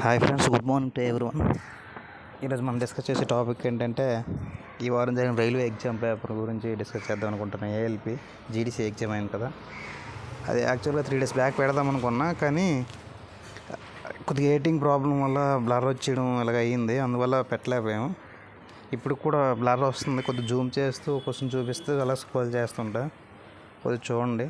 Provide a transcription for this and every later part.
Hi friends, good morning to everyone. ఈరోజు మనం discuss చేసే టాపిక్ ఏంటంటే, ఈ వారం జరిగిన రైల్వే ఎగ్జామ్ పేపర్ గురించి డిస్కస్ చేద్దాం అనుకుంటున్నాను. ఏఎల్పి జీడీసీ ఎగ్జామ్ అయింది కదా, అది యాక్చువల్గా 3 days బ్యాక్ పెడదాం అనుకున్నా, కానీ కొద్దిగా ఎడిటింగ్ ప్రాబ్లం వల్ల బ్లర్ వచ్చేయడం ఇలాగ అయ్యింది, అందువల్ల పెట్టలేకపోయాము. ఇప్పుడు కూడా బ్లర్ వస్తుంది, కొద్దిగా జూమ్ చేస్తూ క్వశ్చన్ చూపిస్తూ అలా స్క్రోల్ చేస్తుంటా, కొద్దిగా చూడండి.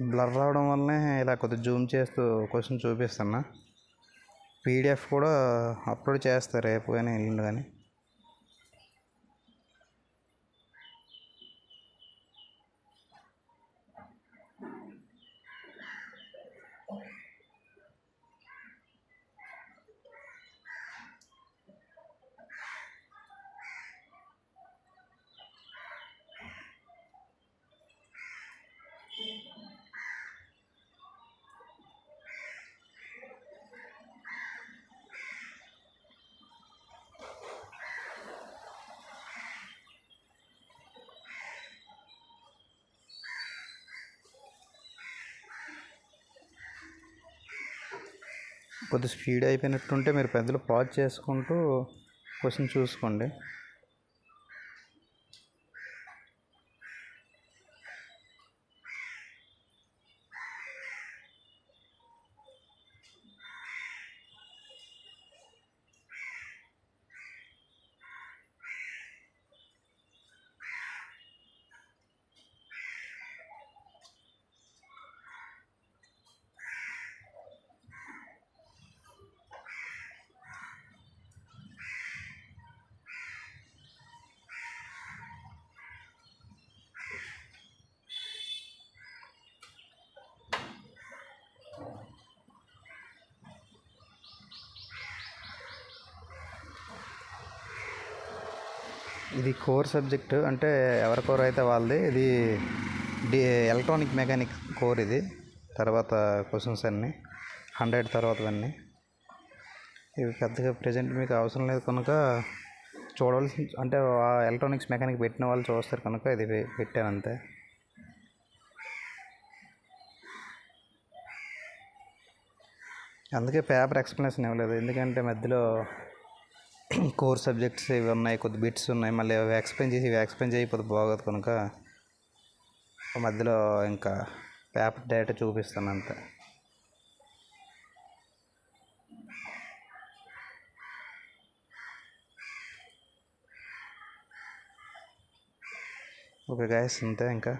బ్లర్ రావడం వల్లనే ఇలా కొద్దిగా జూమ్ చేస్తూ క్వశ్చన్ చూపిస్తున్నా. పీడిఎఫ్ కూడా అప్లోడ్ చేస్తారు రేపు కానీ ఎల్లుండి కానీ. కొద్దిగా స్పీడ్ అయిపోయినట్టుంటే మీరు పెద్దలు పాజ్ చేసుకుంటూ క్వశ్చన్ చూసుకోండి. ఇది కోర్ సబ్జెక్ట్, అంటే ఎవరి కోర్ అయితే వాళ్ళది. ఇది ఎలక్ట్రానిక్ మెకానిక్ కోర్. ఇది తర్వాత క్వశ్చన్స్ అన్నీ 100 తర్వాతవన్నీ ఇవి పెద్దగా ప్రజెంట్ మీకు అవసరం లేదు కనుక చూడవలసి, అంటే ఎలక్ట్రానిక్స్ మెకానిక్ పెట్టిన వాళ్ళు చూస్తారు కనుక ఇది పెట్టాను అంతే. అందుకే పేపర్ ఎక్స్ప్లెనేషన్ ఇవ్వలేదు, ఎందుకంటే మధ్యలో కోర్ సబ్జెక్ట్స్ ఇవి ఉన్నాయి, కొద్ది బిట్స్ ఉన్నాయి, మళ్ళీ అవి ఎక్స్ప్లెయిన్ చేయకపోతే బాగోదు కనుక మధ్యలో ఇంకా పేపర్ డేటా చూపిస్తాను అంతే. ఓకే గైస్, అంతే ఇంకా.